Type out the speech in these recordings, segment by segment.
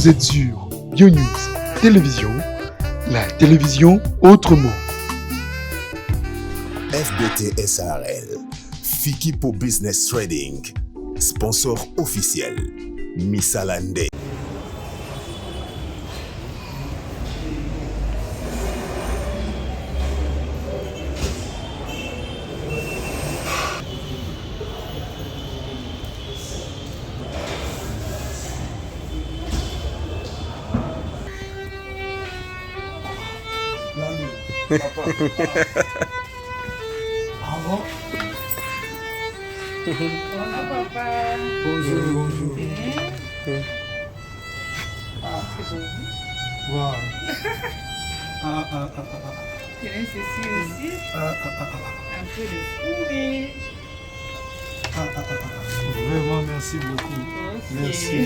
Vous êtes sur YoNews Télévision, la télévision autrement. FBT SARL, Fikipo Business Trading, sponsor officiel, Missalande. Papa. Bravo. Bonjour papa. Bonjour. Ah, c'est beau. Wow. Tenez ceci aussi. Un peu de fourré. Vraiment, merci beaucoup. Ok. Merci.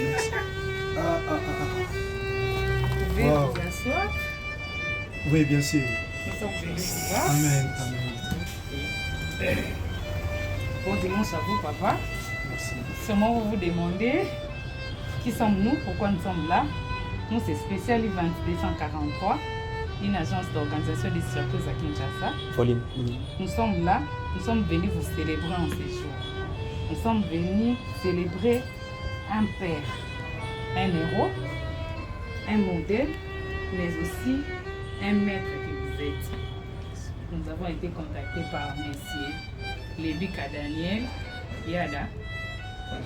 Vous pouvez Wow. vous asseoir. Oui, bien sûr. Nous sommes venus vous voir. Amen. Bon dimanche à vous papa. Merci. Seulement vous vous demandez qui sommes-nous, pourquoi nous sommes là. Nous c'est Spécial Event 243, une agence d'organisation des surprises à Kinshasa. Pauline. Nous sommes là, nous sommes venus vous célébrer en ces jours. Nous sommes venus célébrer un père, un héros, un modèle, mais aussi un maître que vous êtes. Nous avons été contactés par Messier Lébika Daniel Yada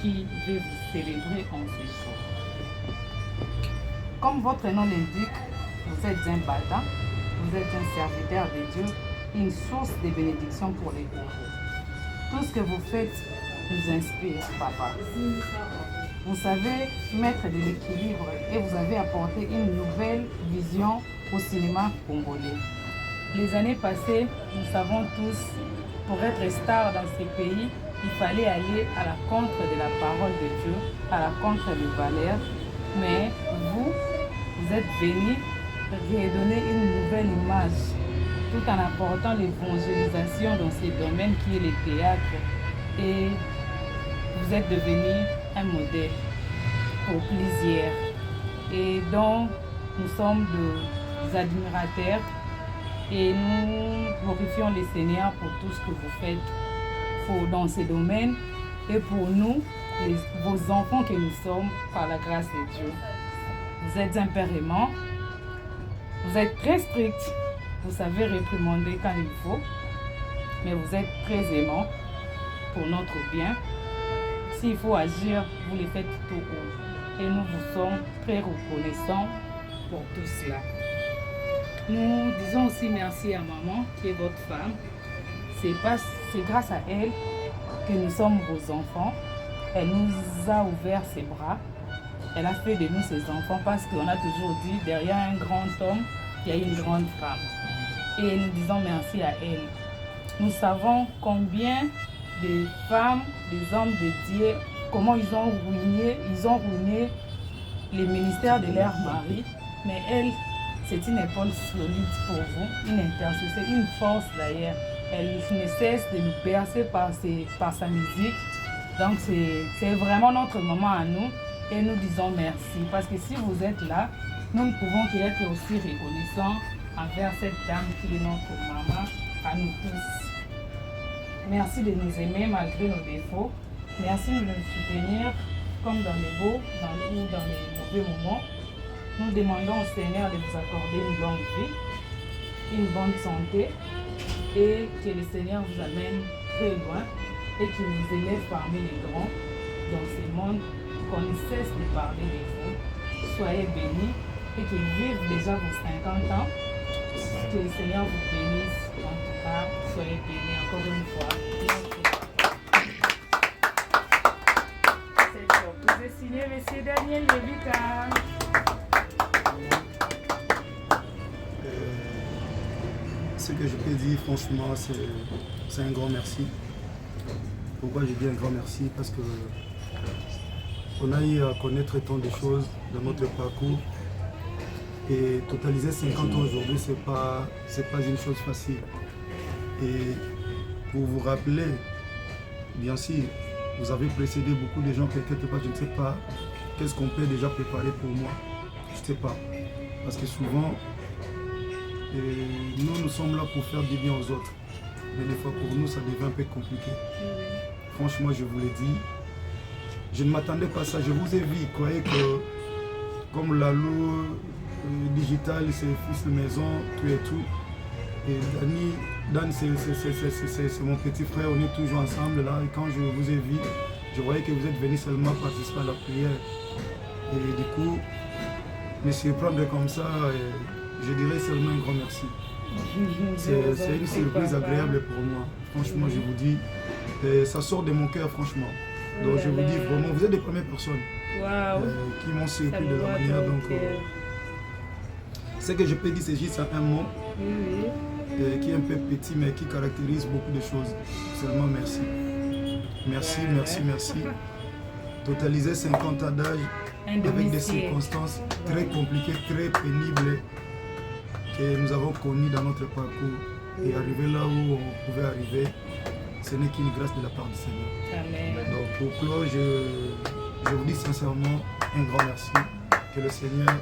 qui veut vous célébrer en ces jours. Comme votre nom l'indique, vous êtes un battant, vous êtes un serviteur de Dieu, une source de bénédiction pour les pauvres. Tout ce que vous faites nous inspire, papa. Vous savez mettre de l'équilibre et vous avez apporté une nouvelle vision au cinéma congolais. Les années passées, nous savons tous, pour être star dans ces pays, il fallait aller à la contre de la parole de Dieu, à la contre des valeurs. Mais vous êtes venus redonner une nouvelle image, tout en apportant l'évangélisation dans ces domaines qui est le théâtre. Et vous êtes devenu un modèle pour plusieurs. Et donc, nous sommes des admirateurs et nous glorifions le Seigneur pour tout ce que vous faites dans ces domaines et pour nous, vos enfants que nous sommes par la grâce de Dieu. Vous êtes un père aimant, vous êtes très strict, vous savez réprimander quand il faut, mais vous êtes très aimant pour notre bien. S'il faut agir, vous le faites tout haut. Et nous vous sommes très reconnaissants pour tout cela. Nous disons aussi merci à maman, qui est votre femme. C'est grâce à elle que nous sommes vos enfants. Elle nous a ouvert ses bras. Elle a fait de nous ses enfants parce qu'on a toujours dit, derrière un grand homme, il y a une grande femme. Et nous disons merci à elle. Nous savons combien de femmes, des hommes de Dieu, comment ils ont ruiné les ministères de leur mari. Mais elle, c'est une épaule solide pour vous, une intercesseur, une force d'ailleurs. Elle ne cesse de nous bercer par sa musique. Donc c'est vraiment notre moment à nous et nous disons merci. Parce que si vous êtes là, nous ne pouvons qu'être aussi reconnaissants envers cette dame qui est notre maman à nous tous. Merci de nous aimer malgré nos défauts. Merci de nous soutenir comme dans les beaux ou dans les mauvais moments. Nous demandons au Seigneur de vous accorder une longue vie, une bonne santé et que le Seigneur vous amène très loin et qu'il vous élève parmi les grands dans ce monde, qu'on ne cesse de parler de vous. Soyez bénis et qu'ils vivent déjà vos 50 ans. Que le Seigneur vous bénisse. En tout cas, soyez bénis encore une fois. Cette surprise est signée M. Daniel Lébika. Ce que je peux dire, franchement, c'est un grand merci. Pourquoi je dis un grand merci? Parce que on a eu à connaître tant de choses dans notre parcours. Et totaliser 50 ans aujourd'hui, c'est pas une chose facile. Et pour vous rappeler, bien sûr, vous avez précédé beaucoup de gens, peut-être pas, je ne sais pas, qu'est-ce qu'on peut déjà préparer pour moi. sais pas. Parce que souvent, nous sommes là pour faire du bien aux autres. Mais des fois, pour nous, ça devient un peu compliqué. Franchement, je vous l'ai dit. Je ne m'attendais pas à ça. Je vous ai vu. Croyez que, comme Lalo, digital, c'est fils de maison, tout et tout. Et Dan, c'est mon petit frère. On est toujours ensemble là. Et quand je vous ai vu, je voyais que vous êtes venus seulement participer à la prière. Et du coup, me surprendre comme ça, je dirais seulement un grand merci. C'est une surprise agréable pour moi. Franchement, je vous dis, ça sort de mon cœur, franchement. Donc je vous dis vraiment, vous êtes les premières personnes qui m'ont surpris de la manière. Donc, ce que je peux dire, c'est juste un mot qui est un peu petit, mais qui caractérise beaucoup de choses. Seulement merci. Merci, merci, merci. Totaliser 50 ans d'âge avec des circonstances très compliquées, très pénibles que nous avons connues dans notre parcours. Et arriver là où on pouvait arriver, ce n'est qu'une grâce de la part du Seigneur. Amen. Donc pour clore, je vous dis sincèrement un grand merci. Que le Seigneur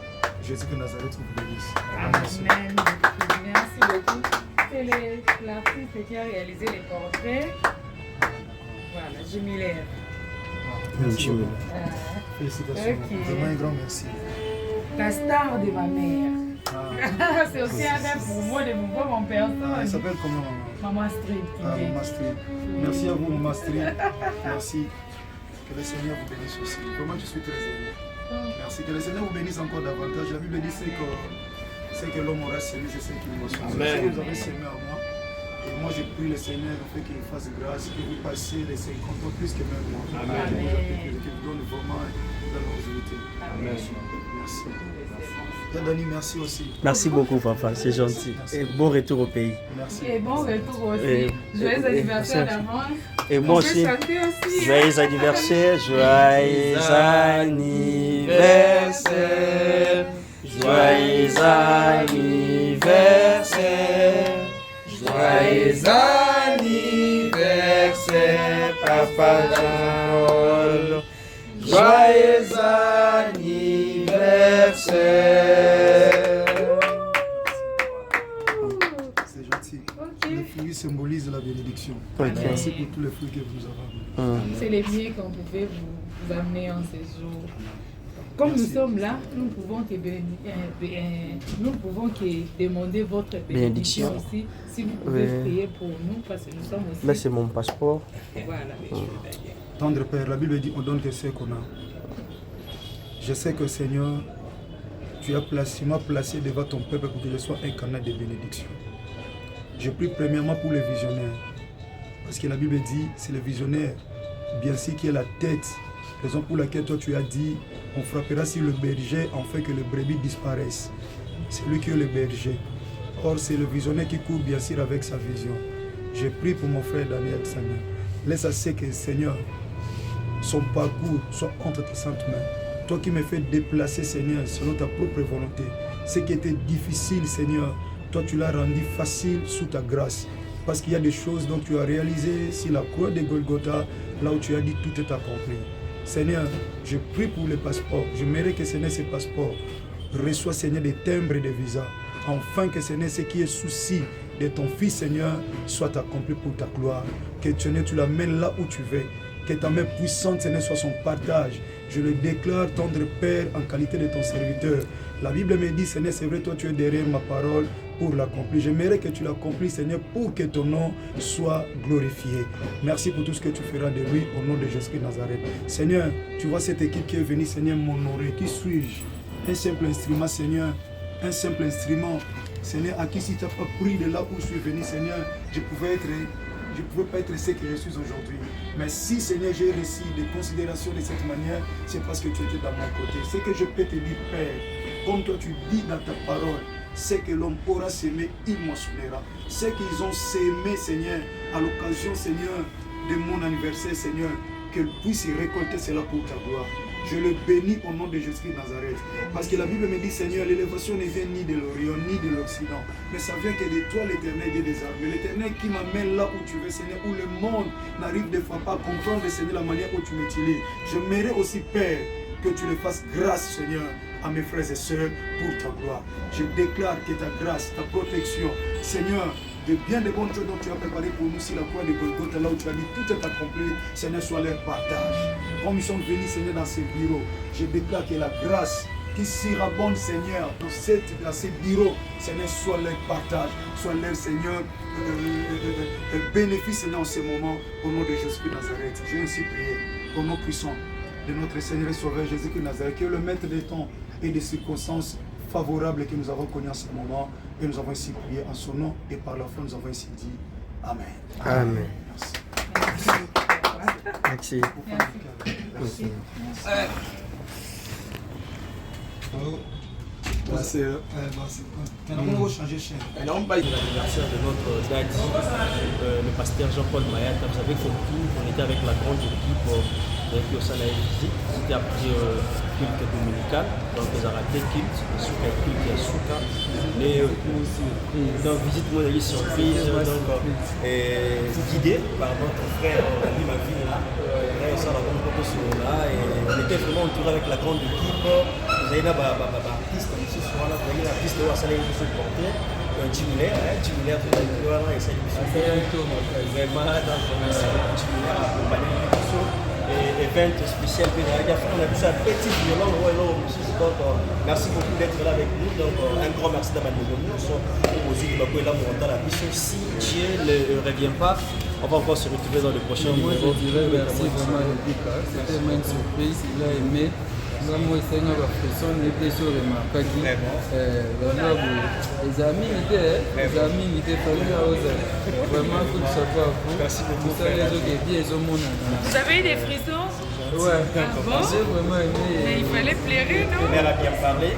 Jésus de Nazareth vous bénisse. Amen. Merci beaucoup. C'est l'artiste qui a réalisé les portraits. Voilà, Jimmy. Merci beaucoup. Félicitations. Vraiment un grand merci. La star de ma mère. C'est aussi un rêve pour moi de vous voir en personne. Elle s'appelle comment, maman? Maman Street. Maman Street. Merci à vous, Maman Street. Merci. Que le Seigneur vous bénisse aussi. Vraiment, je suis très heureux. Merci. Que le Seigneur vous bénisse encore davantage. La Bible dit c'est que l'homme aura semé, c'est ce qu'il me soit. C'est ce que vous avez semé à moi. Et moi, je prie le Seigneur afin qu'il me fasse grâce, que vous passiez les 50 ans plus que même moi. Amen. Qu'il vous donne vraiment la longévité. Merci. Dani, merci aussi. Merci beaucoup, papa, c'est gentil. Et bon retour au pays. Merci. Et bon retour aussi. Joyeux anniversaire d'avance. Et moi aussi. Joyeux anniversaire, joyeux anniversaire. Joyeux anniversaire. Joyeux anniversaire, Papa Jean. Joyeux anniversaire. C'est gentil. Le fruit symbolise la bénédiction. Okay. Merci pour tous les fruits que vous nous avez amenés. C'est les biens qu'on pouvait vous amener en séjour. Comme nous sommes là, nous pouvons que demander votre bénédiction aussi. Si vous pouvez prier pour nous, parce que nous sommes aussi. Là, c'est mon passeport. Voilà, Tendre Père, la Bible dit on donne que ce qu'on a. Je sais que Seigneur, tu m'as placé devant ton peuple pour que je sois un canal de bénédiction. Je prie premièrement pour les visionnaires. Parce que la Bible dit, c'est le visionnaire, bien sûr, qui est la tête. Raison pour laquelle toi tu as dit, on frappera sur le berger afin que le brebis disparaisse. C'est lui qui est le berger. Or, c'est le visionnaire qui court bien sûr avec sa vision. Je prie pour mon frère Daniel, Seigneur. Laisse assez que, Seigneur, son parcours soit entre tes saintes mains. Toi qui me fais déplacer, Seigneur, selon ta propre volonté. Ce qui était difficile, Seigneur, toi tu l'as rendu facile sous ta grâce. Parce qu'il y a des choses dont tu as réalisé sur la croix de Golgotha, là où tu as dit tout est accompli. Seigneur, je prie pour les passeports. Je mérite que, Seigneur, ces passeports reçoivent, Seigneur, des timbres et des visas. Enfin que, Seigneur, ce qui est souci de ton Fils, Seigneur, soit accompli pour ta gloire. Que, Seigneur, tu l'amènes là où tu veux. Que ta main puissante, Seigneur, soit son partage. Je le déclare, tendre Père, en qualité de ton serviteur. La Bible me dit, Seigneur, c'est vrai, toi, tu es derrière ma parole pour l'accomplir. J'aimerais que tu l'accomplisses, Seigneur, pour que ton nom soit glorifié. Merci pour tout ce que tu feras de lui, au nom de Jésus de Nazareth. Seigneur, tu vois cette équipe qui est venue, Seigneur, m'honorer. Qui suis-je? Un simple instrument, Seigneur. Un simple instrument. Seigneur, à qui si tu n'as pas pris de là où je suis venu, Seigneur, je ne pouvais pas être ce que je suis aujourd'hui. Mais si, Seigneur, j'ai reçu des considérations de cette manière, c'est parce que tu étais dans mon côté. Ce que je peux te dire, Père, comme toi tu dis dans ta parole, c'est que l'homme aura sémé, il moissonnera. Ce qu'ils ont sémé, Seigneur, à l'occasion, Seigneur, de mon anniversaire, Seigneur, qu'ils puissent récolter cela pour ta gloire. Je le bénis au nom de Jésus de Nazareth. Parce que la Bible me dit, Seigneur, l'élévation ne vient ni de l'Orient, ni de l'Occident. Mais ça vient que de toi, l'Éternel, Dieu des armées. L'Éternel qui m'amène là où tu veux, Seigneur, où le monde n'arrive des fois pas à comprendre, Seigneur, la manière où tu m'utilises. Je mérite aussi, Père, que tu le fasses grâce, Seigneur, à mes frères et sœurs pour ta gloire. Je déclare que ta grâce, ta protection, Seigneur, de bien de bonnes choses dont tu as préparé pour nous sur la croix de Golgotha, là où tu as dit tout est accompli, Seigneur, soit leur partage. Comme nous sommes venus, Seigneur, dans ces bureaux, je déclare que la grâce qui surabonde, Seigneur, dans ces bureaux, Seigneur, soit leur partage, soit leur, Seigneur, bénéfice, Seigneur, en ce moment, au nom de Jésus de Nazareth. J'ai ainsi prié, au nom puissant de notre Seigneur et Sauveur Jésus de Nazareth, que le maître des temps et des circonstances favorables que nous avons connues en ce moment, et nous avons ainsi prié en son nom, et par la foi, nous avons ainsi dit Amen. Amen. Merci. Merci. Maintenant, on va changer de chaîne. On parle de l'anniversaire de notre daddy, le pasteur Jean-Paul Mayata. Vous savez qu'on était avec la grande équipe qui au sein de la visite. C'était après culte dominical, donc ils ont raté culte, Souka culte et Souka. Mais donc visite moi une surprise, donc guidé par notre frère Ami Maville là. Là on s'en a rendu compte sur là et on était vraiment entouré avec la grande équipe. Vous avez là artiste ici soir là, vous avez l'artiste où ça allait se porter. Timulaire, Timulaire tout à l'heure et ça lui vraiment donc merci beaucoup Timulaire à accompagner et event spécial que on a vu ça petit violon donc merci beaucoup d'être là avec nous donc un grand merci d'avoir nous aussi de là monter la mission si Dieu ne revient pas on va encore se retrouver dans le prochain numéro. Moi je dirais merci vraiment à Lucas, c'était vraiment une surprise, il a aimé. Moi, c'est une pression, il était sur le marquage. Les amis étaient, vraiment tout ça pour vous. Merci beaucoup. Vous avez eu des frissons? Ouais, bon? J'ai vraiment aimé. Mais il fallait pleurer, non? Elle a bien parlé.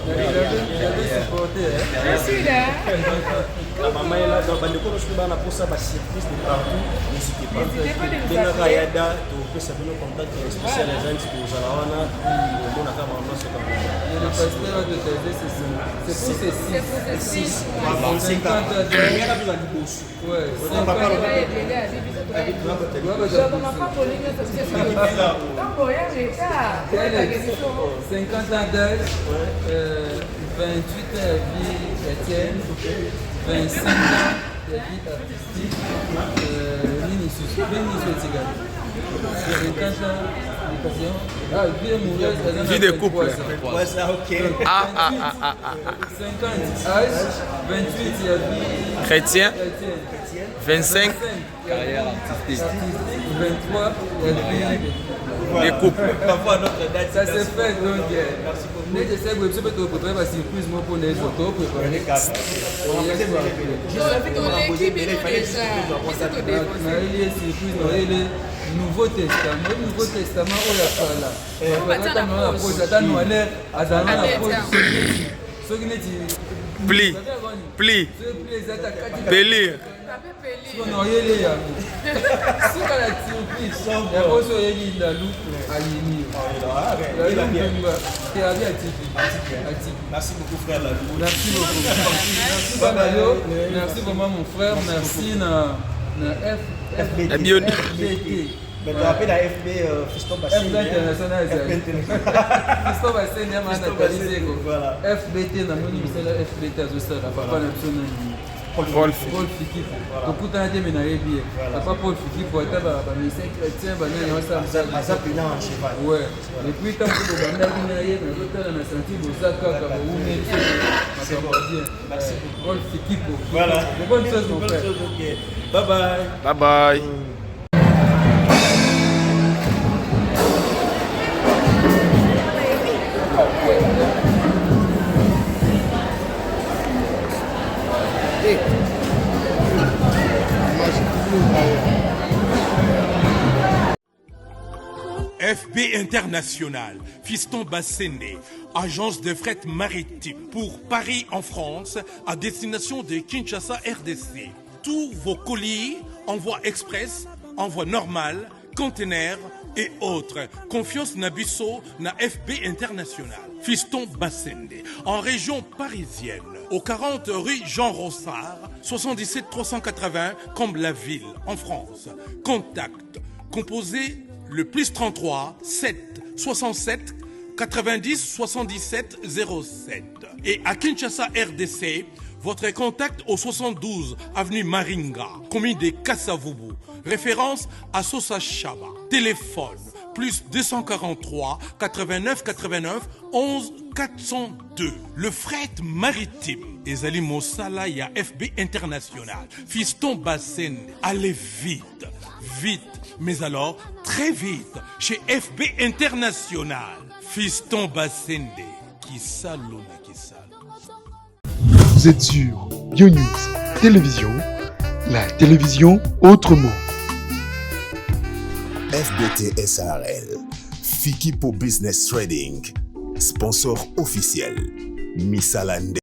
Il avait supporté. Je suis là. La maman est là, donc bandeko nous sommes là pour ça, surprise de partout. N'hésitez pas. N'hésitez pas de nous Bien appeler. Rayada, tu peux savoir nos contacts spécial les gens qui nous allaient on a vraiment ce qu'on a. Le pasteur va te aider, c'est pour ces 6. 50 ans. Bien la bourse. Ouais, On va pas le faire. 50 ans d'âge, 28 ans à vie chrétienne, 25 ans à vie artistique, Vie de couple. Ouais, ça, ok. 50 âge, 28 à vie Chrétien. 25. carrière artistique, 23 à vie Les couples. ça s'est fait donc je sais que je peux préparer ma surprise pour les photos préparer Je savais que l'équipe est déjà. il y a surprise il est Nouveau Testament où il y a Pli. Pélir. Merci beaucoup frère Lalou. Merci beaucoup. Merci vraiment mon frère. Merci na FBT. Mais tu appelles la FB Fiston Bassin. FB international. Fiston Bassin, il y a un analysé. FBT, na moni misala FBT azosala papa na biso na Paul Fiki. Tokutana te mena yebi. Papa Paul Fiki pour ata ba ministère chrétien ba nani osa ça pina en cheval. Ouais. Et puis tant que banda kina ye na totala na senti bozaka ka ba ume. C'est bon. Merci beaucoup. Paul Fiki. Voilà. Bonne chose mon frère. Bye bye. Bye bye. FB International, Fiston Bassende, agence de fret maritime pour Paris en France, à destination de Kinshasa RDC. Tous vos colis, envoi express, envoi normal, conteneurs et autres. Confiance Nabisso na FB International. Fiston Bassende, en région parisienne, au 40 rue Jean Rossard, 77 380 Comble-la-Ville, en France. Contact, composé le +33 7 67 90 77 07. Et à Kinshasa RDC, votre contact au 72 avenue Maringa, commune de Kassavubu, référence à Sosa Chaba. Téléphone plus 243 89 89 11 402. Le fret maritime. Ezali Mosala ya FB International. Fiston Bassène. Allez vite, vite, mais alors très vite chez FB International. Fiston Bassène. Qui salon, qui salon. Vous êtes sur BioNews Télévision, la télévision autrement. FBT SARL, Fiki pour Business Trading, sponsor officiel, Missalande.